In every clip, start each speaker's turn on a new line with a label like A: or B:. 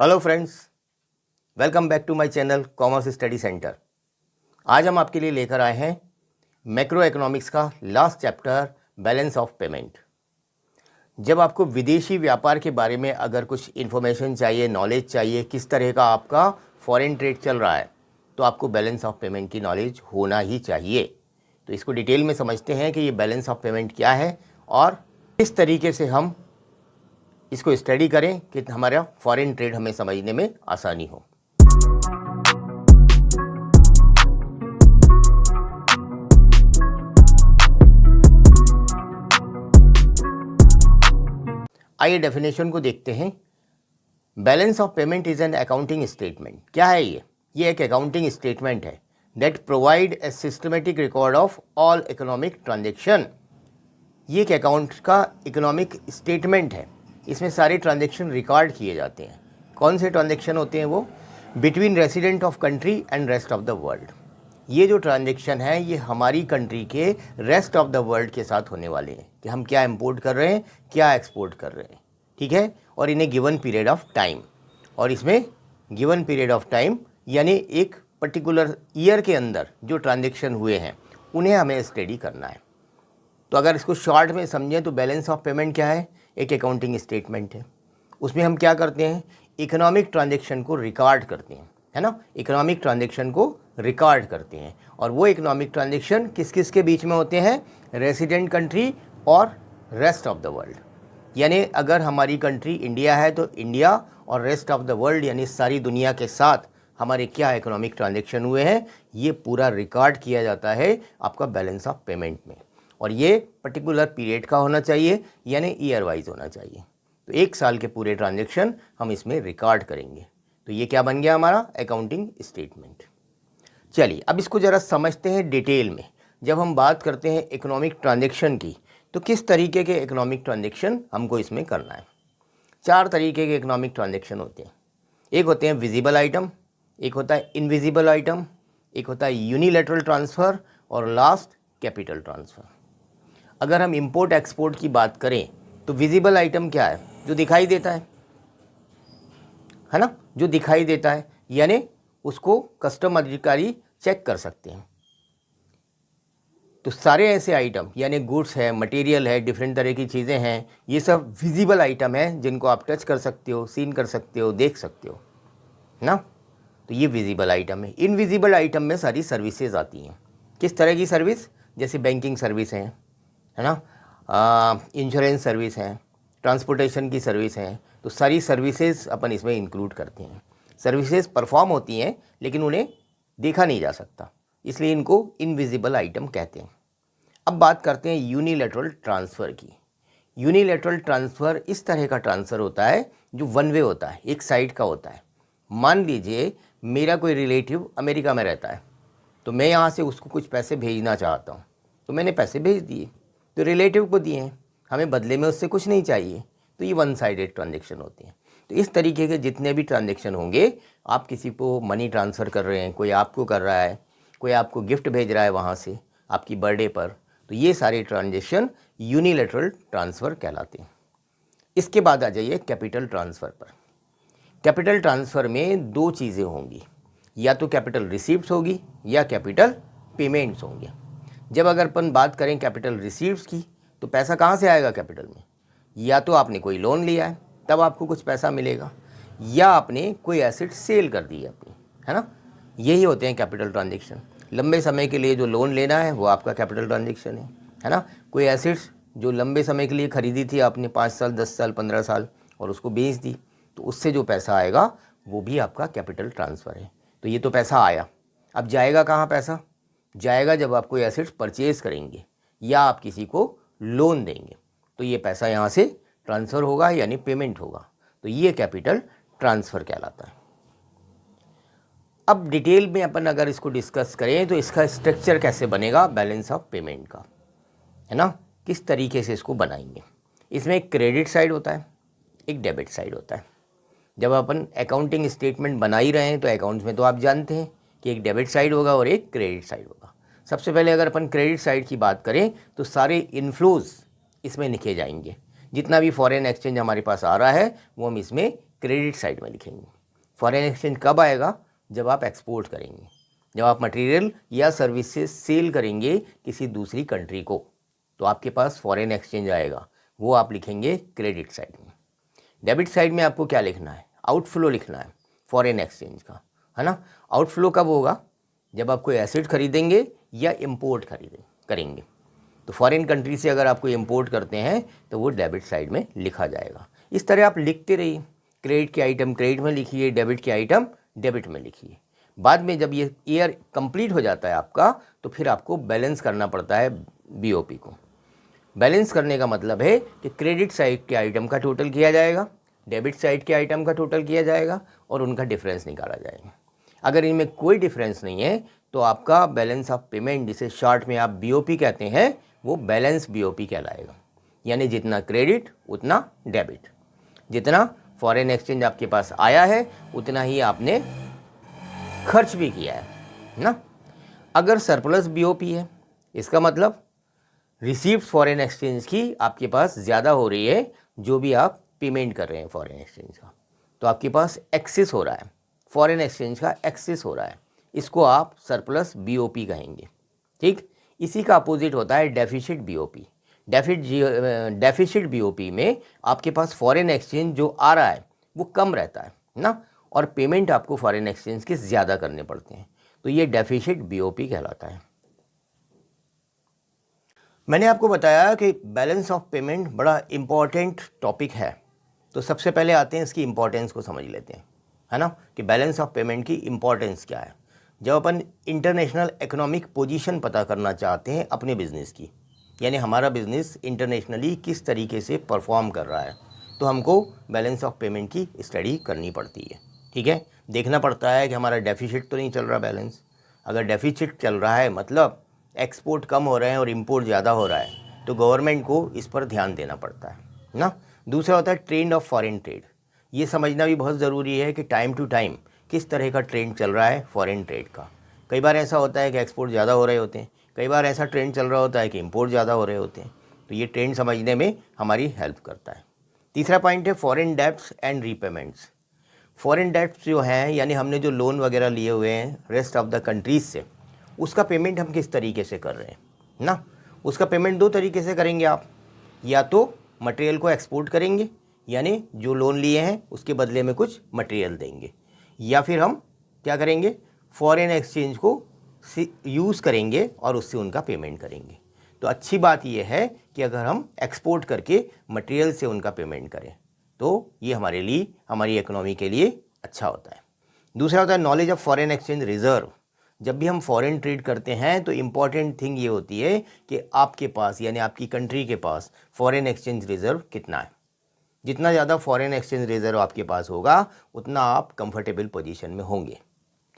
A: Hello friends, welcome back to my channel commerce study centre. आज हम आपके लिए लेकर आए हैं मैक्रो इकोनॉमिक्स का last chapter, balance of payment. जब आपको विदेशी व्यापार के बारे में अगर कुछ इन्फॉर्मेशन चाहिए, नॉलेज चाहिए, किस तरह का आपका फॉरेन ट्रेड चल रहा है, तो आपको बैलेंस ऑफ पेमेंट की नॉलेज होना ही चाहिए। तो इसको डिटेल में समझते हैं कि ये बैलेंस ऑफ पेमेंट क्या है और किस तरीके से हम इसको स्टडी करें कि हमारा फॉरेन ट्रेड हमें समझने में आसानी हो। आइए डेफिनेशन को देखते हैं। Balance of payment is an accounting statement. क्या है ये एक अकाउंटिंग स्टेटमेंट है that provide a systematic record of all economic transaction. ये एक अकाउंट का इकोनॉमिक स्टेटमेंट है। इसमें सारे ट्रांजेक्शन रिकॉर्ड किए जाते हैं। कौन से ट्रांजेक्शन होते हैं वो? Between resident of country and rest of the world. ये जो ट्रांजेक्शन है ये हमारी कंट्री के रेस्ट ऑफ द वर्ल्ड के साथ होने वाले हैं कि हम क्या इंपोर्ट कर रहे हैं, क्या एक्सपोर्ट कर रहे हैं, ठीक है। और इन्हें गिवन पीरियड ऑफ टाइम, और इसमें गिवन पीरियड ऑफ टाइम यानी एक पर्टिकुलर ईयर के अंदर जो ट्रांजेक्शन हुए हैं उन्हें हमें स्टडी करना है। तो अगर इसको शॉर्ट में समझें तो बैलेंस ऑफ पेमेंट क्या है? एक अकाउंटिंग स्टेटमेंट है। उसमें हम क्या करते हैं? इकोनॉमिक ट्रांजेक्शन को रिकॉर्ड करते हैं, है ना। इकोनॉमिक ट्रांजेक्शन को रिकॉर्ड करते हैं, और वो इकोनॉमिक ट्रांजेक्शन किस किस के बीच में होते हैं? रेसिडेंट कंट्री और रेस्ट ऑफ द वर्ल्ड। यानी अगर हमारी कंट्री इंडिया है तो इंडिया और रेस्ट ऑफ द वर्ल्ड यानी सारी दुनिया के साथ हमारे क्या इकोनॉमिक ट्रांजेक्शन हुए हैं, ये पूरा रिकॉर्ड किया जाता है आपका बैलेंस ऑफ पेमेंट में। और ये पर्टिकुलर पीरियड का होना चाहिए, यानी ईयर वाइज होना चाहिए। तो एक साल के पूरे ट्रांजेक्शन हम इसमें रिकॉर्ड करेंगे। तो ये क्या बन गया हमारा? Accounting statement. चलिए अब इसको ज़रा समझते हैं डिटेल में। जब हम बात करते हैं इकोनॉमिक ट्रांजेक्शन की, तो किस तरीके के इकोनॉमिक ट्रांजेक्शन हमको इसमें करना है? 4 तरीके के इकोनॉमिक ट्रांजेक्शन होते हैं। एक होते हैं विजिबल आइटम, एक होता है इनविजिबल आइटम, एक होता है यूनिलैटरल ट्रांसफ़र, और लास्ट कैपिटल ट्रांसफ़र। अगर हम इंपोर्ट एक्सपोर्ट की बात करें तो विजिबल आइटम क्या है? जो दिखाई देता है ना, जो दिखाई देता है, यानी उसको कस्टम अधिकारी चेक कर सकते हैं। तो सारे ऐसे आइटम यानी गुड्स है, मटेरियल है, डिफरेंट तरह की चीज़ें हैं, ये सब विजिबल आइटम है जिनको आप टच कर सकते हो, सीन कर सकते हो, देख सकते हो ना। तो ये विजिबल आइटम है। इनविजिबल आइटम में सारी सर्विसेज आती हैं। किस तरह की सर्विस? जैसे बैंकिंग सर्विस है ना, इंश्योरेंस सर्विस है, ट्रांसपोर्टेशन की सर्विस है। तो सारी सर्विसेज अपन इसमें इंक्लूड करते हैं। सर्विसेज परफॉर्म होती हैं लेकिन उन्हें देखा नहीं जा सकता, इसलिए इनको इनविजिबल आइटम कहते हैं। अब बात करते हैं यूनिलैटरल ट्रांसफ़र की। यूनिलैटरल ट्रांसफ़र इस तरह का ट्रांसफ़र होता है जो वन वे होता है, एक साइड का होता है। मान लीजिए मेरा कोई रिलेटिव अमेरिका में रहता है, तो मैं यहाँ से उसको कुछ पैसे भेजना चाहता हूँ, तो मैंने पैसे भेज दिए, तो रिलेटिव को दिए हैं, हमें बदले में उससे कुछ नहीं चाहिए। तो ये वन साइडेड ट्रांजेक्शन होते हैं। तो इस तरीके के जितने भी ट्रांजेक्शन होंगे, आप किसी को मनी ट्रांसफ़र कर रहे हैं, कोई आपको कर रहा है, कोई आपको गिफ्ट भेज रहा है वहाँ से आपकी बर्थडे पर, तो ये सारे ट्रांजेक्शन यूनिलैटरल ट्रांसफ़र कहलाते हैं। इसके बाद आ जाइए कैपिटल ट्रांसफ़र पर। कैपिटल ट्रांसफ़र में 2 चीज़ें होंगी, या तो कैपिटल रिसीप्ट्स होगी या कैपिटल पेमेंट्स होंगे। जब अगर अपन बात करें कैपिटल रिसीव्स की, तो पैसा कहाँ से आएगा कैपिटल में? या तो आपने कोई लोन लिया है तब आपको कुछ पैसा मिलेगा, या आपने कोई एसेट सेल कर दी है अपनी, है ना। यही होते हैं कैपिटल ट्रांजेक्शन। लंबे समय के लिए जो लोन लेना है वो आपका कैपिटल ट्रांजेक्शन है ना। कोई एसेट्स जो लंबे समय के लिए ख़रीदी थी आपने, 5 साल, 10 साल, 15 साल, और उसको बेच दी, तो उससे जो पैसा आएगा वो भी आपका कैपिटल ट्रांसफ़र है। तो ये तो पैसा आया। अब जाएगा कहाँ पैसा? जाएगा जब आप कोई एसेट्स परचेज़ करेंगे या आप किसी को लोन देंगे, तो ये पैसा यहाँ से ट्रांसफ़र होगा, यानी पेमेंट होगा। तो ये कैपिटल ट्रांसफ़र कहलाता है। अब डिटेल में अपन अगर इसको डिस्कस करें तो इसका स्ट्रक्चर कैसे बनेगा बैलेंस ऑफ पेमेंट का, है ना, किस तरीके से इसको बनाएंगे। इसमें एक क्रेडिट साइड होता है, एक डेबिट साइड होता है। जब अपन अकाउंटिंग स्टेटमेंट बना ही रहे हैं तो अकाउंट्स में तो आप जानते हैं कि एक डेबिट साइड होगा और एक क्रेडिट साइड होगा। सबसे पहले अगर अपन क्रेडिट साइड की बात करें तो सारे इनफ्लोज इसमें लिखे जाएंगे। जितना भी फॉरेन एक्सचेंज हमारे पास आ रहा है वो हम इसमें क्रेडिट साइड में लिखेंगे। फॉरेन एक्सचेंज कब आएगा? जब आप एक्सपोर्ट करेंगे, जब आप मटेरियल या सर्विसेज सेल करेंगे किसी दूसरी कंट्री को, तो आपके पास फॉरेन एक्सचेंज आएगा, वो आप लिखेंगे क्रेडिट साइड में। डेबिट साइड में आपको क्या लिखना है? आउटफ्लो लिखना है फॉरेन एक्सचेंज का, है ना। आउटफ्लो कब होगा? जब आप कोई एसेट खरीदेंगे या इम्पोर्ट करेंगे। तो फॉरेन कंट्री से अगर आप कोई इम्पोर्ट करते हैं तो वो डेबिट साइड में लिखा जाएगा। इस तरह आप लिखते रहिए, क्रेडिट के आइटम क्रेडिट में लिखिए, डेबिट के आइटम डेबिट में लिखिए। बाद में जब ये ईयर कंप्लीट हो जाता है आपका, तो फिर आपको बैलेंस करना पड़ता है बीओपी को। बैलेंस करने का मतलब है कि क्रेडिट साइड के आइटम का टोटल किया जाएगा, डेबिट साइड के आइटम का टोटल किया जाएगा और उनका डिफरेंस निकाला जाएगा। अगर इनमें कोई डिफरेंस नहीं है तो आपका बैलेंस ऑफ पेमेंट, जिसे शॉर्ट में आप बीओपी कहते हैं, वो बैलेंस बीओपी कहलाएगा। यानी जितना क्रेडिट उतना डेबिट, जितना फॉरेन एक्सचेंज आपके पास आया है उतना ही आपने खर्च भी किया है ना। अगर सरप्लस बीओपी है, इसका मतलब रिसीव्ड फॉरेन एक्सचेंज की आपके पास ज़्यादा हो रही है, जो भी आप पेमेंट कर रहे हैं फॉरेन एक्सचेंज का, तो आपके पास एक्सेस हो रहा है, फॉरेन एक्सचेंज का एक्सेस हो रहा है, इसको आप सरप्लस बीओपी कहेंगे। ठीक, इसी का अपोजिट होता है डेफिसिट बीओपी। डेफिसिट बीओपी में आपके पास फॉरेन एक्सचेंज जो आ रहा है वो कम रहता है ना, और पेमेंट आपको फॉरेन एक्सचेंज के ज़्यादा करने पड़ते हैं, तो ये डेफिसिट बीओपी कहलाता है। मैंने आपको बताया कि बैलेंस ऑफ पेमेंट बड़ा इम्पॉर्टेंट टॉपिक है, तो सबसे पहले आते हैं इसकी इम्पोर्टेंस को समझ लेते हैं, है ना, कि बैलेंस ऑफ पेमेंट की इम्पोर्टेंस क्या है। जब अपन इंटरनेशनल इकोनॉमिक पोजीशन पता करना चाहते हैं अपने बिज़नेस की, यानी हमारा बिज़नेस इंटरनेशनली किस तरीके से परफॉर्म कर रहा है, तो हमको बैलेंस ऑफ पेमेंट की स्टडी करनी पड़ती है। ठीक है, देखना पड़ता है कि हमारा डेफिसिट तो नहीं चल रहा बैलेंस। अगर डेफिसिट चल रहा है मतलब एक्सपोर्ट कम हो रहे हैं और इंपोर्ट ज़्यादा हो रहा है, तो गवर्नमेंट को इस पर ध्यान देना पड़ता है ना। दूसरा होता है ट्रेंड ऑफ फॉरेन ट्रेड। ये समझना भी बहुत ज़रूरी है कि टाइम टू टाइम किस तरह का ट्रेंड चल रहा है फॉरेन ट्रेड का। कई बार ऐसा होता है कि एक्सपोर्ट ज़्यादा हो रहे होते हैं, कई बार ऐसा ट्रेंड चल रहा होता है कि इंपोर्ट ज़्यादा हो रहे होते हैं, तो ये ट्रेंड समझने में हमारी हेल्प करता है। तीसरा पॉइंट है foreign debts and repayments. Foreign debts जो हैं, यानी हमने जो लोन वगैरह लिए हुए हैं रेस्ट ऑफ द कंट्रीज़ से, उसका पेमेंट हम किस तरीके से कर रहे हैं ना। उसका पेमेंट दो तरीके से करेंगे आप, या तो मटेरियल को एक्सपोर्ट करेंगे, यानी जो लोन लिए हैं उसके बदले में कुछ मटेरियल देंगे, या फिर हम क्या करेंगे, फॉरेन एक्सचेंज को यूज़ करेंगे और उससे उनका पेमेंट करेंगे। तो अच्छी बात यह है कि अगर हम एक्सपोर्ट करके मटेरियल से उनका पेमेंट करें तो ये हमारे लिए, हमारी इकोनॉमी के लिए अच्छा होता है। दूसरा होता है knowledge of foreign exchange reserve. जब भी हम फॉरेन ट्रेड करते हैं तो इम्पॉर्टेंट थिंग ये होती है कि आपके पास, यानी आपकी कंट्री के पास फॉरेन एक्सचेंज रिजर्व कितना है। जितना ज़्यादा फॉरेन एक्सचेंज रिजर्व आपके पास होगा उतना आप कंफर्टेबल पोजीशन में होंगे।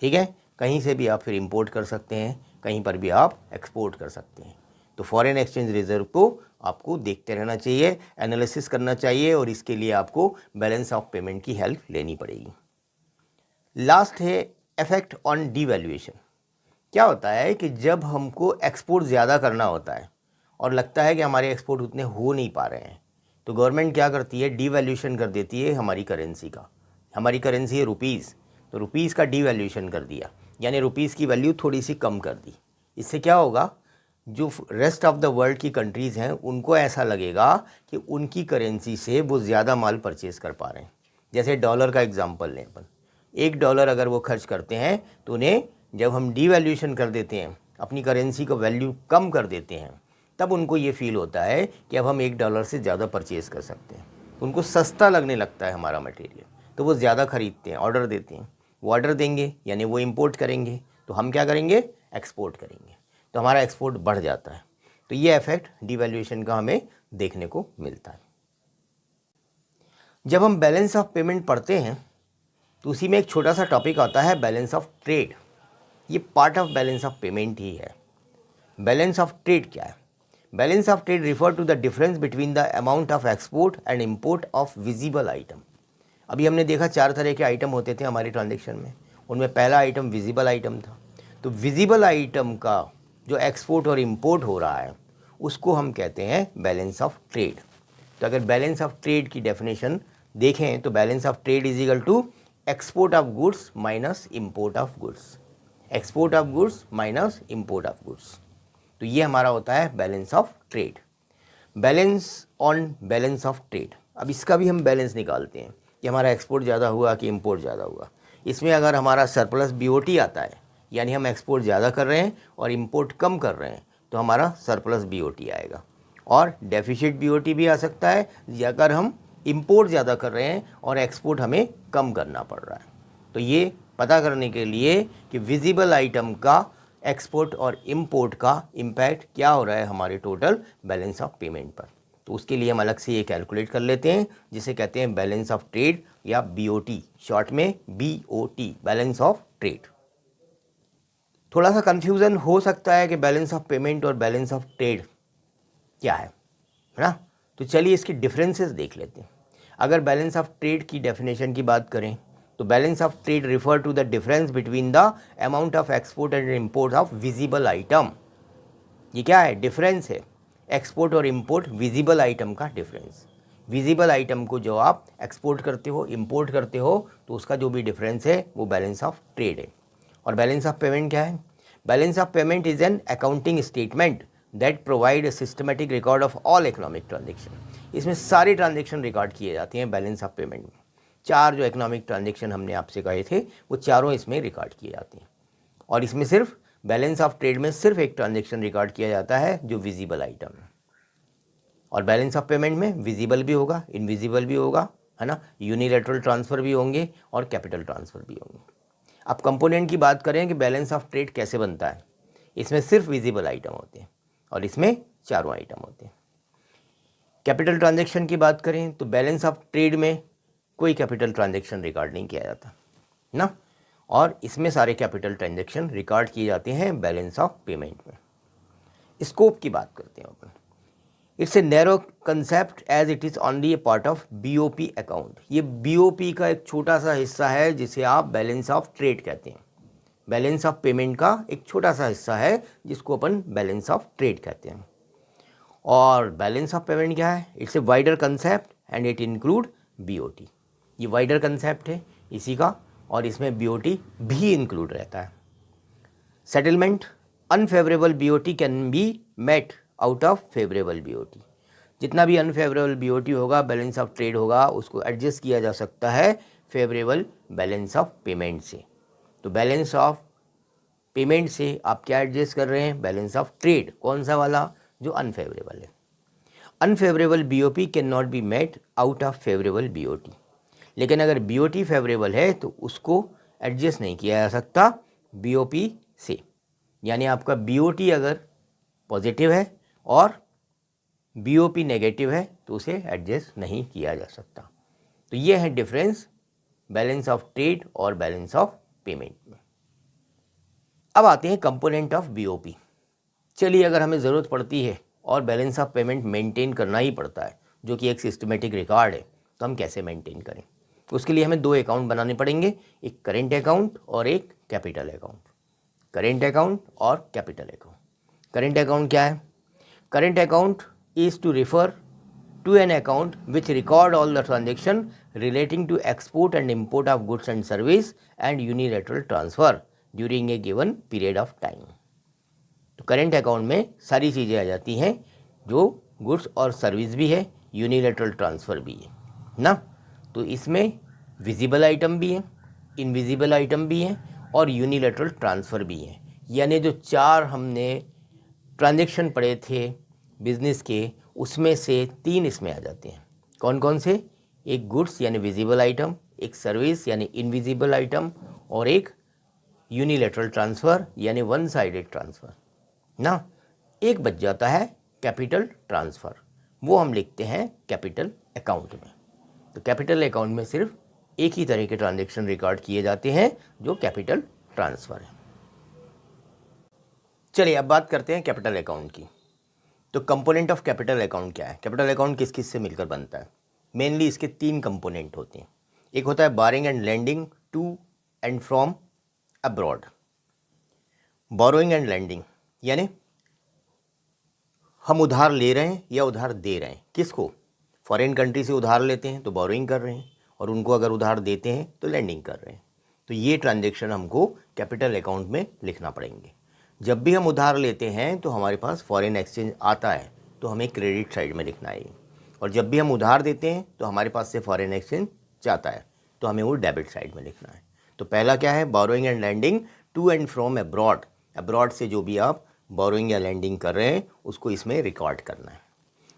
A: ठीक है, कहीं से भी आप फिर इंपोर्ट कर सकते हैं, कहीं पर भी आप एक्सपोर्ट कर सकते हैं। तो फॉरेन एक्सचेंज रिजर्व को आपको देखते रहना चाहिए, एनालिसिस करना चाहिए, और इसके लिए आपको बैलेंस ऑफ पेमेंट की हेल्प लेनी पड़ेगी। लास्ट है इफेक्ट ऑन डीवैल्यूएशन। क्या होता है कि जब हमको एक्सपोर्ट ज़्यादा करना होता है और लगता है कि हमारे एक्सपोर्ट उतने हो नहीं पा रहे हैं, तो गवर्नमेंट क्या करती है, डीवैल्यूएशन कर देती है हमारी करेंसी का। हमारी करेंसी है रुपीज़, तो रुपीज़ का डीवैल्यूएशन कर दिया, यानी रुपीज़ की वैल्यू थोड़ी सी कम कर दी। इससे क्या होगा, जो रेस्ट ऑफ द वर्ल्ड की कंट्रीज़ हैं उनको ऐसा लगेगा कि उनकी करेंसी से वो ज़्यादा माल परचेज़ कर पा रहे हैं। जैसे डॉलर का एग्जांपल लें अपन, $1 अगर वो खर्च करते हैं तो उन्हें जब हम डीवैल्यूएशन कर देते हैं, अपनी करेंसी को वैल्यू कम कर देते हैं, तब उनको ये फील होता है कि अब हम $1 से ज़्यादा परचेज़ कर सकते हैं। उनको सस्ता लगने लगता है हमारा मटेरियल, तो वो ज़्यादा ख़रीदते हैं, ऑर्डर देते हैं। वो ऑर्डर देंगे यानी वो इंपोर्ट करेंगे, तो हम क्या करेंगे, एक्सपोर्ट करेंगे, तो हमारा एक्सपोर्ट बढ़ जाता है। तो ये इफेक्ट डीवैल्यूएशन का हमें देखने को मिलता है। जब हम बैलेंस ऑफ पेमेंट पढ़ते हैं तो उसी में एक छोटा सा टॉपिक आता है बैलेंस ऑफ ट्रेड। ये part of balance of payment ही है। बैलेंस ऑफ ट्रेड क्या है? Balance of trade refer to the difference between the amount of export and import of visible item. अभी हमने देखा 4 तरह के आइटम होते थे हमारे ट्रांजेक्शन में, उनमें पहला आइटम विजिबल आइटम था। तो विजिबल आइटम का जो एक्सपोर्ट और इंपोर्ट हो रहा है उसको हम कहते हैं बैलेंस ऑफ ट्रेड। तो अगर बैलेंस ऑफ ट्रेड की डेफिनेशन देखें तो balance of trade is equal to export of goods minus import of goods, export of goods minus import of goods. तो ये हमारा होता है balance of trade. Balance on balance of trade, अब इसका भी हम बैलेंस निकालते हैं कि हमारा एक्सपोर्ट ज़्यादा हुआ कि इंपोर्ट ज़्यादा हुआ। इसमें अगर हमारा सरप्लस बीओटी आता है, यानी हम एक्सपोर्ट ज़्यादा कर रहे हैं और इंपोर्ट कम कर रहे हैं, तो हमारा सरप्लस बीओटी आएगा। और डेफिशिट बीओटी भी आ सकता है अगर हम इंपोर्ट ज़्यादा कर रहे हैं और एक्सपोर्ट हमें कम करना पड़ रहा है। तो ये पता करने के लिए कि विजिबल आइटम का एक्सपोर्ट और इंपोर्ट का इम्पैक्ट क्या हो रहा है हमारे टोटल बैलेंस ऑफ पेमेंट पर, तो उसके लिए हम अलग से ये कैलकुलेट कर लेते हैं, जिसे कहते हैं बैलेंस ऑफ ट्रेड या बीओटी, शॉर्ट में बीओटी, बैलेंस ऑफ ट्रेड। थोड़ा सा कंफ्यूजन हो सकता है कि बैलेंस ऑफ पेमेंट और बैलेंस ऑफ ट्रेड क्या है ना। तो चलिए इसकी डिफरेंसेस देख लेते हैं। अगर बैलेंस ऑफ ट्रेड की डेफिनेशन की बात करें तो balance of trade refer to the difference between the amount of export and import of visible item. ये क्या है? डिफरेंस है, एक्सपोर्ट और इंपोर्ट विजिबल आइटम का डिफरेंस। विजिबल आइटम को जो आप एक्सपोर्ट करते हो, इंपोर्ट करते हो, तो उसका जो भी डिफरेंस है वो बैलेंस ऑफ ट्रेड है। और बैलेंस ऑफ पेमेंट क्या है? Balance of payment is an accounting statement that provide a systematic record of all economic transaction. इसमें सारे ट्रांजेक्शन रिकॉर्ड किए जाते हैं बैलेंस ऑफ पेमेंट में। 4 जो इकोनॉमिक ट्रांजेक्शन हमने आपसे कहे थे वो चारों इसमें रिकॉर्ड किए जाते हैं। और इसमें सिर्फ बैलेंस ऑफ ट्रेड में सिर्फ एक ट्रांजेक्शन रिकॉर्ड किया जाता है जो विजिबल आइटम है। और बैलेंस ऑफ पेमेंट में विजिबल भी होगा, इनविजिबल भी होगा, है ना, यूनिलैटरल ट्रांसफ़र भी होंगे और कैपिटल ट्रांसफ़र भी होंगे। अब कंपोनेंट की बात करें कि बैलेंस ऑफ ट्रेड कैसे बनता है, इसमें सिर्फ विजिबल आइटम होते हैं और इसमें चारों आइटम होते हैं। कैपिटल ट्रांजेक्शन की बात करें तो बैलेंस ऑफ ट्रेड में कोई कैपिटल ट्रांजेक्शन रिकॉर्ड नहीं किया जाता ना, और इसमें सारे कैपिटल ट्रांजेक्शन रिकॉर्ड किए जाते हैं बैलेंस ऑफ पेमेंट में। स्कोप की बात करते हैं अपन। It's a narrow concept as it is only a part of BOP account. ये बीओपी का एक छोटा सा हिस्सा है जिसे आप बैलेंस ऑफ ट्रेड कहते हैं। बैलेंस ऑफ पेमेंट का एक छोटा सा हिस्सा है जिसको अपन बैलेंस ऑफ ट्रेड कहते हैं। और बैलेंस ऑफ पेमेंट क्या है? It's a wider concept and it include BOT. ये वाइडर कंसेप्ट है इसी का, और इसमें बीओटी भी इंक्लूड रहता है। Settlement, unfavourable BOT can be met out of favourable BOT. जितना भी अनफेवरेबल बीओटी होगा, बैलेंस ऑफ ट्रेड होगा, उसको एडजस्ट किया जा सकता है फेवरेबल बैलेंस ऑफ पेमेंट से। तो बैलेंस ऑफ पेमेंट से आप क्या एडजस्ट कर रहे हैं? Balance of trade. कौन सा वाला? जो अनफेवरेबल है। Unfavourable BOP can not be met out of favourable BOT. लेकिन अगर बीओटी फेवरेबल है तो उसको एडजस्ट नहीं किया जा सकता बीओपी से। यानी आपका बीओटी अगर पॉजिटिव है और बीओपी नेगेटिव है तो उसे एडजस्ट नहीं किया जा सकता। तो ये है डिफरेंस बैलेंस ऑफ ट्रेड और बैलेंस ऑफ पेमेंट में। अब आते हैं कंपोनेंट ऑफ बीओपी। चलिए, अगर हमें ज़रूरत पड़ती है और बैलेंस ऑफ पेमेंट मेंटेन करना ही पड़ता है, जो कि एक सिस्टमेटिक रिकॉर्ड है, तो हम कैसे मेंटेन करें? उसके लिए हमें 2 अकाउंट बनाने पड़ेंगे, एक करेंट अकाउंट और एक कैपिटल अकाउंट। करेंट अकाउंट और कैपिटल अकाउंट। करेंट अकाउंट क्या है? Current account is to refer to an account which record all the transaction relating to export and import of goods and service and unilateral transfer during a given period of time. तो current account में सारी चीज़ें आ जाती हैं जो goods और service भी है, यूनिलैटरल ट्रांसफ़र भी है ना। तो इसमें विजिबल आइटम भी है, इनविजिबल आइटम भी है और यूनिलैटरल ट्रांसफ़र भी है। यानी जो 4 हमने ट्रांजेक्शन पढ़े थे बिजनेस के, उसमें से 3 इसमें आ जाते हैं। कौन कौन से? एक गुड्स यानी विजिबल आइटम, एक सर्विस यानी इनविजिबल आइटम, और एक यूनिलैटरल ट्रांसफ़र यानी वन साइडेड ट्रांसफ़र ना। एक बच जाता है कैपिटल ट्रांसफ़र, वो हम लिखते हैं कैपिटल अकाउंट में। तो कैपिटल अकाउंट में सिर्फ एक ही तरह के ट्रांजेक्शन रिकॉर्ड किए जाते हैं जो कैपिटल ट्रांसफ़र है। चलिए अब बात करते हैं कैपिटल अकाउंट की। तो कंपोनेंट ऑफ कैपिटल अकाउंट क्या है? कैपिटल अकाउंट किस किस से मिलकर बनता है? मेनली इसके 3 कंपोनेंट होते हैं। एक होता है borrowing and landing to and from abroad. Borrowing and lending यानी हम उधार ले रहे हैं या उधार दे रहे हैं, किसको? फॉरेन कंट्री से उधार लेते हैं तो बोरोइंग कर रहे हैं, और उनको अगर उधार देते हैं तो लैंडिंग कर रहे हैं। तो ये ट्रांजेक्शन हमको कैपिटल अकाउंट में लिखना पड़ेंगे। जब भी हम उधार लेते हैं तो हमारे पास फॉरेन एक्सचेंज आता है तो हमें क्रेडिट साइड में लिखना है, और जब भी हम उधार देते हैं तो हमारे पास से फॉरेन एक्सचेंज जाता है तो हमें वो डेबिट साइड में लिखना है। तो पहला क्या है, borrowing and landing to and from abroad. Abroad से जो भी आप बोरोइंग या लैंडिंग कर रहे हैं उसको इसमें रिकॉर्ड करना है।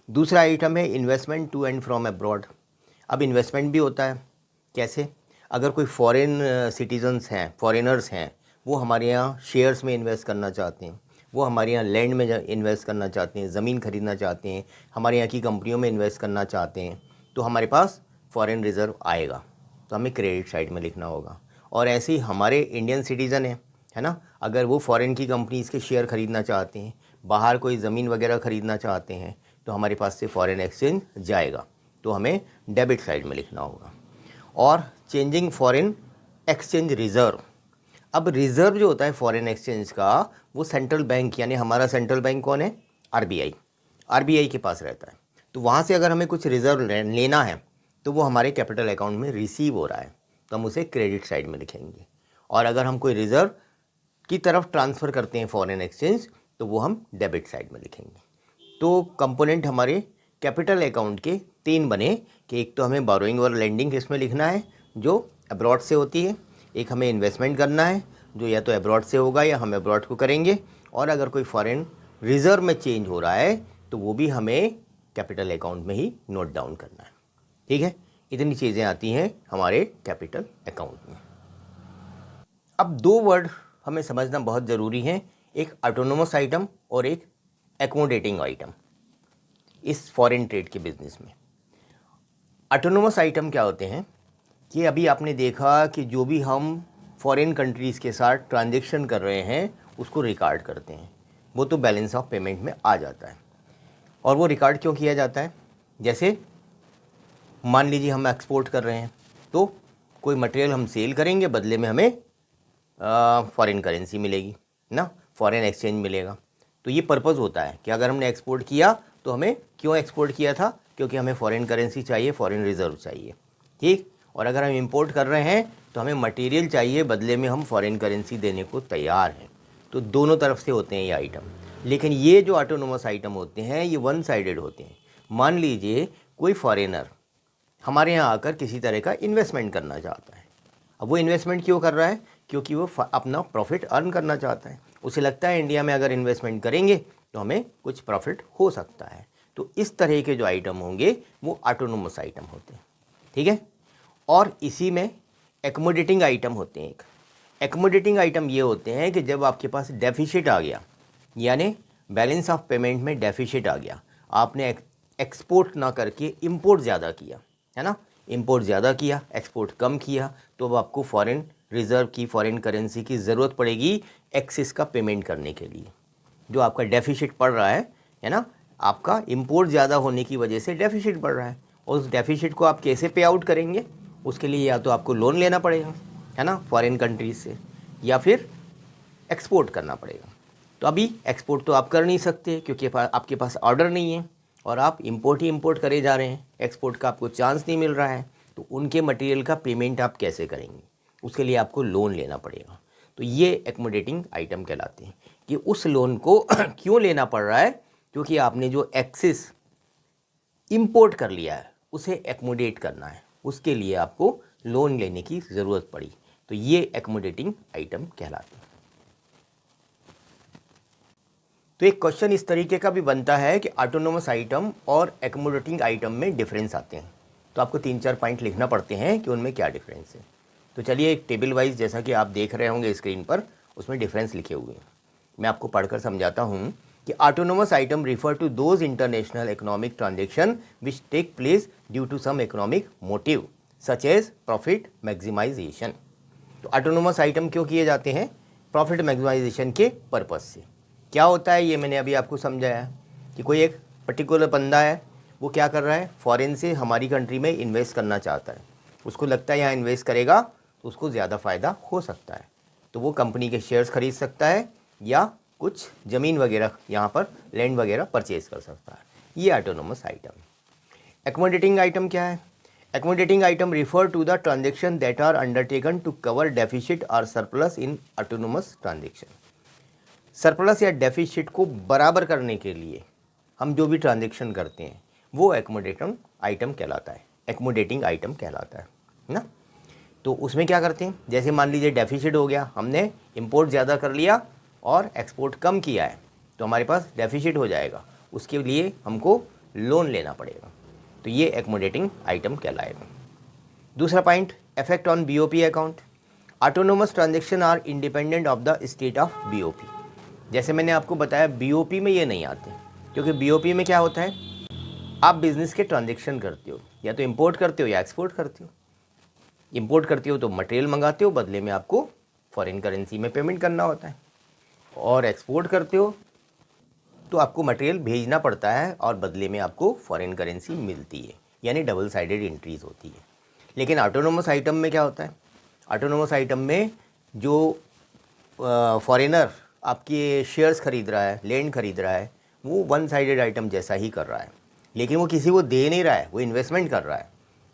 A: दूसरा आइटम है investment to and from abroad. अब इन्वेस्टमेंट भी होता है, कैसे? अगर कोई फॉरेन सिटीजन्स हैं, फॉरेनर्स हैं, वो हमारे यहाँ शेयर्स में इन्वेस्ट करना चाहते हैं, वो हमारे यहाँ लैंड में इन्वेस्ट करना चाहते हैं, ज़मीन खरीदना चाहते हैं, हमारे यहाँ की कंपनियों में इन्वेस्ट करना चाहते हैं, तो हमारे पास फॉरेन रिज़र्व आएगा, तो हमें क्रेडिट साइड में लिखना होगा। और ऐसे ही हमारे इंडियन सिटीज़न है ना, अगर वो फॉरेन की कंपनीज़ के शेयर ख़रीदना चाहते हैं, बाहर कोई ज़मीन वगैरह ख़रीदना चाहते हैं, तो हमारे पास से फॉरेन एक्सचेंज जाएगा, तो हमें डेबिट साइड में लिखना होगा। और चेंजिंग फॉरेन एक्सचेंज रिज़र्व। अब रिज़र्व जो होता है फॉरेन एक्सचेंज का, वो सेंट्रल बैंक, यानी हमारा सेंट्रल बैंक कौन है? आरबीआई के पास रहता है। तो वहाँ से अगर हमें कुछ रिज़र्व लेना है तो वो हमारे कैपिटल अकाउंट में रिसीव हो रहा है, तो हम उसे क्रेडिट साइड में लिखेंगे। और अगर हम कोई रिज़र्व की तरफ ट्रांसफ़र करते हैं फॉरेन एक्सचेंज, तो वो हम डेबिट साइड में लिखेंगे। तो कंपोनेंट हमारे कैपिटल अकाउंट के 3 बने कि एक तो हमें बोरोइंग और लैंडिंग इसमें लिखना है जो अब्रॉड से होती है, एक हमें इन्वेस्टमेंट करना है जो या तो अब्रॉड से होगा या हम अब्रॉड को करेंगे, और अगर कोई फॉरेन रिज़र्व में चेंज हो रहा है तो वो भी हमें कैपिटल अकाउंट में ही नोट डाउन करना है। ठीक है, इतनी चीज़ें आती हैं हमारे कैपिटल अकाउंट में। अब 2 वर्ड हमें समझना बहुत ज़रूरी है, एक ऑटोनोमस आइटम और एक एकोमोडेटिंग आइटम इस फॉरेन ट्रेड के बिजनेस में। ऑटोनोमस आइटम क्या होते हैं कि अभी आपने देखा कि जो भी हम फॉरेन कंट्रीज़ के साथ ट्रांजैक्शन कर रहे हैं उसको रिकॉर्ड करते हैं, वो तो बैलेंस ऑफ पेमेंट में आ जाता है। और वो रिकॉर्ड क्यों किया जाता है? जैसे मान लीजिए हम एक्सपोर्ट कर रहे हैं, तो कोई मटेरियल हम सेल करेंगे, बदले में हमें फॉरेन करेंसी मिलेगी ना, फॉरेन एक्सचेंज मिलेगा। तो ये पर्पज़ होता है कि अगर हमने एक्सपोर्ट किया तो हमें क्यों एक्सपोर्ट किया था, क्योंकि हमें फॉरेन करेंसी चाहिए, फॉरेन रिज़र्व चाहिए। ठीक, और अगर हम इंपोर्ट कर रहे हैं तो हमें मटेरियल चाहिए, बदले में हम फॉरेन करेंसी देने को तैयार हैं। तो दोनों तरफ से होते हैं ये आइटम। लेकिन ये जो ऑटोनोमस आइटम होते हैं ये वन साइडेड होते हैं। मान लीजिए कोई फॉरेनर हमारे यहाँ आकर किसी तरह का इन्वेस्टमेंट करना चाहता है। अब वो इन्वेस्टमेंट क्यों कर रहा है? क्योंकि वो अपना प्रॉफिट अर्न करना चाहता है। उसे लगता है इंडिया में अगर इन्वेस्टमेंट करेंगे तो हमें कुछ प्रॉफिट हो सकता है। तो इस तरह के जो आइटम होंगे वो ऑटोनोमस आइटम होते हैं। ठीक है, और इसी में एकोमोडेटिंग आइटम होते हैं। एक एकोमोडेटिंग आइटम ये होते हैं कि जब आपके पास डेफिसिट आ गया, यानी बैलेंस ऑफ पेमेंट में डेफिसिट आ गया, आपने एक्सपोर्ट ना करके इंपोर्ट ज़्यादा किया, है ना, इंपोर्ट ज़्यादा किया, एक्सपोर्ट कम किया, तो अब आपको फॉरेन रिज़र्व की, फॉरेन करेंसी की ज़रूरत पड़ेगी एक्सेस का पेमेंट करने के लिए। जो आपका डेफिसिट पड़ रहा है ना, आपका इंपोर्ट ज़्यादा होने की वजह से डेफिसिट बढ़ रहा है, और उस डेफिसिट को आप कैसे पे आउट करेंगे? उसके लिए या तो आपको लोन लेना पड़ेगा, है ना, फॉरेन कंट्रीज से, या फिर एक्सपोर्ट करना पड़ेगा। तो अभी एक्सपोर्ट तो आप कर नहीं सकते क्योंकि आपके पास ऑर्डर नहीं है, और आप इंपोर्ट ही इंपोर्ट करे जा रहे हैं, एक्सपोर्ट का आपको चांस नहीं मिल रहा है। तो उनके मटेरियल का पेमेंट आप कैसे करेंगे? उसके लिए आपको लोन लेना पड़ेगा। तो ये एकोमोडेटिंग आइटम कहलाते हैं कि उस लोन को क्यों लेना पड़ रहा है? क्योंकि आपने जो एक्सेस इंपोर्ट कर लिया है उसे एकोमोडेट करना है, उसके लिए आपको लोन लेने की ज़रूरत पड़ी। तो ये एकोमोडेटिंग आइटम कहलाते हैं। तो एक क्वेश्चन इस तरीके का भी बनता है कि ऑटोनोमस आइटम और एकोमोडेटिंग आइटम में डिफरेंस आते हैं, तो आपको 3-4 पॉइंट लिखना पड़ते हैं कि उनमें क्या डिफरेंस है। तो चलिए एक टेबल वाइज, जैसा कि आप देख रहे होंगे स्क्रीन पर, उसमें डिफरेंस लिखे हुए हैं, मैं आपको पढ़कर समझाता हूँ कि autonomous item refer to those international economic transaction which take place due to some economic motive such as profit maximisation. तो ऑटोनोमस आइटम क्यों किए जाते हैं? प्रॉफिट मैक्सिमाइजेशन के पर्पज़ से। क्या होता है ये मैंने अभी आपको समझाया कि कोई एक पर्टिकुलर बंदा है, वो क्या कर रहा है, फॉरेन से हमारी कंट्री में इन्वेस्ट करना चाहता है, उसको लगता है यहाँ इन्वेस्ट करेगा तो उसको ज़्यादा फ़ायदा हो सकता है, तो वो कंपनी के शेयर्स खरीद सकता है या कुछ ज़मीन वगैरह यहाँ पर लैंड वगैरह परचेज़ कर सकता है। ये ऑटोनोमस आइटम। एकोमोडेटिंग आइटम क्या है? Accommodating item refer to the transaction that are undertaken to cover deficit और surplus in autonomous transaction. Surplus या डेफिसिट को बराबर करने के लिए हम जो भी ट्रांजेक्शन करते हैं वो एकोमोडेटिंग आइटम कहलाता है, एकोमोडेटिंग आइटम कहलाता है ना। तो उसमें क्या करते हैं, जैसे मान लीजिए डेफिसिट हो गया, हमने इंपोर्ट ज़्यादा कर लिया और एक्सपोर्ट कम किया है, तो हमारे पास डेफिसिट हो जाएगा, उसके लिए हमको लोन लेना पड़ेगा, तो ये एकोमोडेटिंग आइटम कहलाएगा। दूसरा point, effect on BOP account. Autonomous transaction are independent of the state of BOP. जैसे मैंने आपको बताया बीओपी में ये नहीं आते, क्योंकि बीओपी में क्या होता है, आप बिजनेस के ट्रांजेक्शन करते हो, या तो इंपोर्ट करते हो या एक्सपोर्ट करते हो। इंपोर्ट करते हो तो मटेरियल मंगाते हो, बदले में आपको फॉरेन करेंसी में पेमेंट करना होता है, और एक्सपोर्ट करते हो तो आपको मटेरियल भेजना पड़ता है और बदले में आपको फॉरेन करेंसी मिलती है, यानी डबल साइडेड एंट्रीज होती है। लेकिन ऑटोनोमस आइटम में क्या होता है, ऑटोनोमस आइटम में जो फॉरेनर आपके शेयर्स खरीद रहा है, लैंड खरीद रहा है, वो वन साइडेड आइटम जैसा ही कर रहा है, लेकिन वो किसी को दे नहीं रहा है, वो इन्वेस्टमेंट कर रहा है।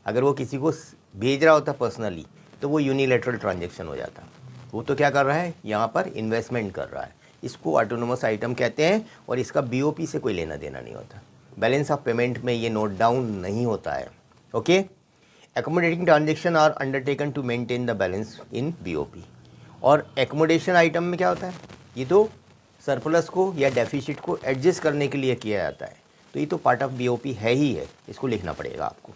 A: अगर वो किसी को भेज रहा होता पर्सनली तो वो यूनिलैटरल ट्रांजेक्शन हो जाता। वो तो क्या कर रहा है, यहाँ पर इन्वेस्टमेंट कर रहा है। इसको ऑटोनोमस आइटम कहते हैं और इसका बीओपी से कोई लेना देना नहीं होता। बैलेंस ऑफ पेमेंट में ये नोट डाउन नहीं होता है। Okay, accommodating transaction are undertaken to maintain the balance in BOP. और एकोमोडेशन आइटम में क्या होता है, ये तो सरप्लस को या डेफिसिट को एडजस्ट करने के लिए किया जाता है, तो ये तो पार्ट ऑफ बीओपी है ही है, इसको लिखना पड़ेगा आपको।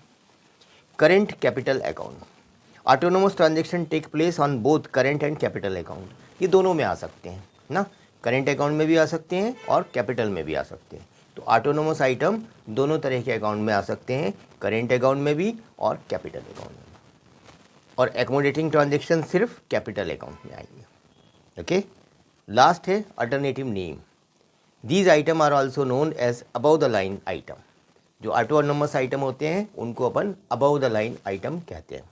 A: Current capital account, autonomous transaction take place on both current and capital account. ये दोनों में आ सकते हैं ना, करेंट अकाउंट में भी आ सकते हैं और कैपिटल में भी आ सकते हैं। तो ऑटोनोमस आइटम दोनों तरह के अकाउंट में आ सकते हैं, करेंट अकाउंट में भी और कैपिटल अकाउंट में। और एकोमोडेटिंग ट्रांजेक्शन सिर्फ कैपिटल अकाउंट में आएंगे। ओके, लास्ट है alternative name. These item are also known as above the line item. जो ऑटोनोमस आइटम होते हैं उनको अपन अबव द लाइन आइटम कहते हैं,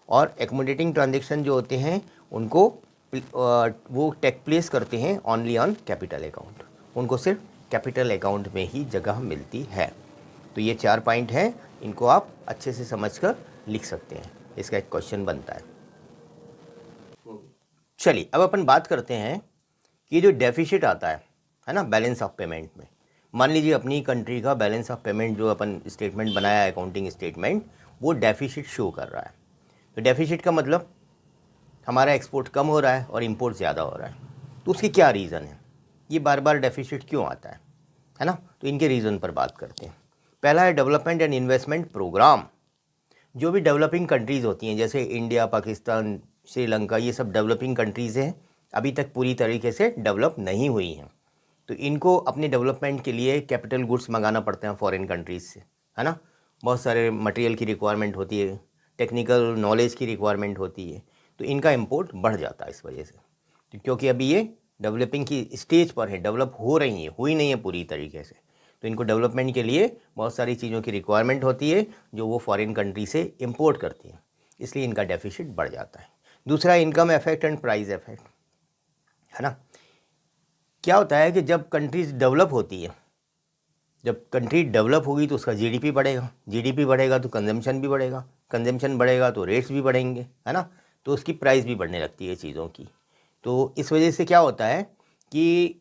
A: और एकोमोडेटिंग ट्रांजेक्शन जो होते हैं उनको वो टेक प्लेस करते हैं ओनली ऑन कैपिटल अकाउंट, उनको सिर्फ कैपिटल अकाउंट में ही जगह मिलती है। तो ये 4 पॉइंट हैं, इनको आप अच्छे से समझकर लिख सकते हैं, इसका एक क्वेश्चन बनता है। चलिए अब अपन बात करते हैं कि जो डेफिसिट आता है ना बैलेंस ऑफ पेमेंट में। मान लीजिए अपनी कंट्री का बैलेंस ऑफ पेमेंट जो अपन स्टेटमेंट बनाया है, अकाउंटिंग स्टेटमेंट, वो डेफिसिट शो कर रहा है। तो डेफिसिट का मतलब हमारा एक्सपोर्ट कम हो रहा है और इंपोर्ट ज़्यादा हो रहा है। तो उसकी क्या रीज़न है, ये बार बार डेफिसिट क्यों आता है ना। तो इनके रीज़न पर बात करते हैं। पहला है डेवलपमेंट एंड इन्वेस्टमेंट प्रोग्राम। जो भी डेवलपिंग कंट्रीज़ होती हैं, जैसे इंडिया, पाकिस्तान, श्रीलंका, ये सब डेवलपिंग कंट्रीज़ हैं, अभी तक पूरी तरीके से डेवलप नहीं हुई हैं। तो इनको अपने डेवलपमेंट के लिए कैपिटल गुड्स मंगाना पड़ते हैं फॉरेन कंट्रीज़ से, है ना। बहुत सारे मटेरियल की रिक्वायरमेंट होती है, टेक्निकल नॉलेज की रिक्वायरमेंट होती है, तो इनका इंपोर्ट बढ़ जाता है इस वजह से। तो क्योंकि अभी ये डेवलपिंग की स्टेज पर है, डेवलप हो रही है, हुई नहीं है पूरी तरीके से, तो इनको डेवलपमेंट के लिए बहुत सारी चीज़ों की रिक्वायरमेंट होती है जो वो फॉरेन कंट्री से इंपोर्ट करती हैं, इसलिए इनका डेफिसिट बढ़ जाता है। दूसरा, income effect and price effect, है ना। क्या होता है कि जब कंट्रीज डेवलप होती है, जब कंट्री डेवलप होगी तो उसका जीडीपी बढ़ेगा, जीडीपी बढ़ेगा तो कंजम्पशन भी बढ़ेगा, कंजम्पशन बढ़ेगा तो रेट्स भी बढ़ेंगे, है ना। तो उसकी प्राइस भी बढ़ने लगती है चीज़ों की। तो इस वजह से क्या होता है कि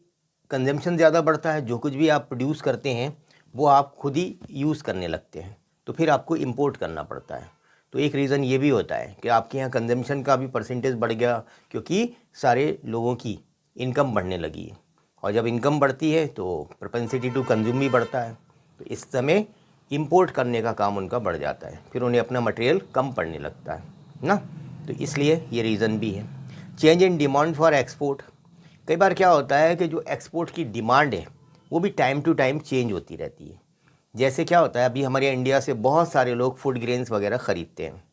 A: कंजम्पशन ज़्यादा बढ़ता है, जो कुछ भी आप प्रोड्यूस करते हैं वो आप खुद ही यूज़ करने लगते हैं, तो फिर आपको इंपोर्ट करना पड़ता है। तो एक रीज़न ये भी होता है कि आपके यहाँ कंजम्पशन का भी परसेंटेज बढ़ गया, क्योंकि सारे लोगों की इनकम बढ़ने लगी है, और जब इनकम बढ़ती है तो प्रोपेंसिटी टू कंज्यूम भी बढ़ता है, तो इस समय इंपोर्ट करने का काम उनका बढ़ जाता है, फिर उन्हें अपना मटेरियल कम पड़ने लगता है ना। तो इसलिए ये रीज़न भी है। Change in demand for export. कई बार क्या होता है कि जो एक्सपोर्ट की डिमांड है वो भी टाइम टू टाइम चेंज होती रहती है। जैसे क्या होता है, अभी हमारे इंडिया से बहुत सारे लोग फूड ग्रेन्स वगैरह ख़रीदते हैं।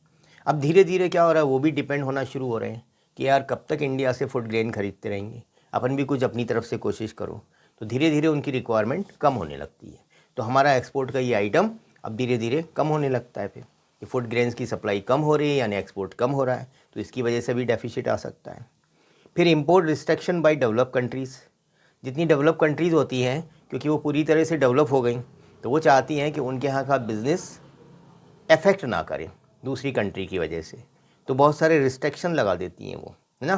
A: अब धीरे धीरे क्या हो रहा है, वो भी डिपेंड होना शुरू हो रहे हैं कि यार कब तक इंडिया से फूड ग्रेन खरीदते रहेंगे, अपन भी कुछ अपनी तरफ से कोशिश करो। तो धीरे धीरे उनकी रिक्वायरमेंट कम होने लगती है, तो हमारा एक्सपोर्ट का ये आइटम अब धीरे धीरे कम होने लगता है। फिर कि फूड ग्रेन्स की सप्लाई कम हो रही है, यानी एक्सपोर्ट कम हो रहा है, तो इसकी वजह से भी डेफिसिट आ सकता है। फिर import restriction by develop countries. जितनी डेवलप कंट्रीज़ होती हैं, क्योंकि वो पूरी तरह से डेवलप हो गई, तो वो चाहती हैं कि उनके यहाँ का बिज़नेस अफेक्ट ना करे दूसरी कंट्री की वजह से, तो बहुत सारे रिस्ट्रिक्शन लगा देती हैं वो, है ना,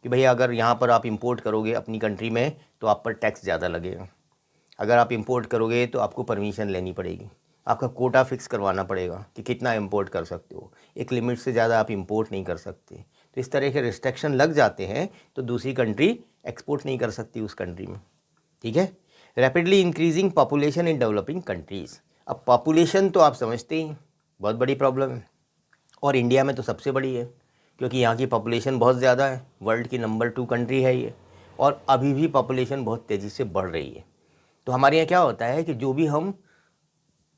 A: कि भैया अगर यहाँ पर आप इंपोर्ट करोगे अपनी कंट्री में तो आप पर टैक्स ज़्यादा लगेगा, अगर आप इंपोर्ट करोगे तो आपको परमिशन लेनी पड़ेगी, आपका कोटा फिक्स करवाना पड़ेगा कि कितना इंपोर्ट कर सकते हो, एक लिमिट से ज़्यादा आप इंपोर्ट नहीं कर सकते। तो इस तरह के रिस्ट्रिक्शन लग जाते हैं तो दूसरी कंट्री एक्सपोर्ट नहीं कर सकती उस कंट्री में, ठीक है। Rapidly increasing population in developing countries, अब पॉपुलेशन तो आप समझते ही बहुत बड़ी प्रॉब्लम है, और इंडिया में तो सबसे बड़ी है क्योंकि यहाँ की पॉपुलेशन बहुत ज़्यादा है, वर्ल्ड की नंबर 2 कंट्री है ये, और अभी भी पॉपुलेशन बहुत तेज़ी से बढ़ रही है। तो हमारे यहाँ क्या होता है कि जो भी हम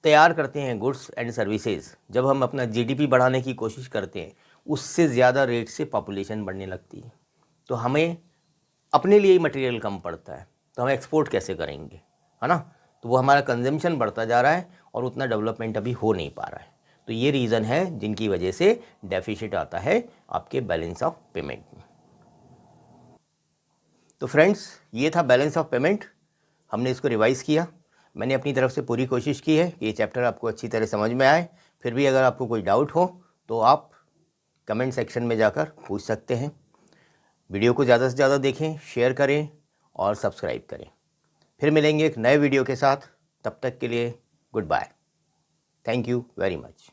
A: तैयार करते हैं गुड्स एंड सर्विसेज, जब हम अपना जीडीपी बढ़ाने की कोशिश करते हैं उससे ज़्यादा रेट से पॉपुलेशन बढ़ने लगती है, तो हमें अपने लिए ही मटेरियल कम पड़ता है, तो हम एक्सपोर्ट कैसे करेंगे, है ना। तो वो हमारा कंजम्पशन बढ़ता जा रहा है और उतना डेवलपमेंट अभी हो नहीं पा रहा है। तो ये रीज़न है जिनकी वजह से डेफिसिट आता है आपके बैलेंस ऑफ पेमेंट में। तो फ्रेंड्स, ये था बैलेंस ऑफ पेमेंट, हमने इसको रिवाइज़ किया, मैंने अपनी तरफ से पूरी कोशिश की है कि ये चैप्टर आपको अच्छी तरह समझ में आए। फिर भी अगर आपको कोई डाउट हो तो आप कमेंट सेक्शन में जाकर पूछ सकते हैं। वीडियो को ज़्यादा से ज़्यादा देखें, शेयर करें और सब्सक्राइब करें। फिर मिलेंगे एक नए वीडियो के साथ, तब तक के लिए goodbye, thank you very much.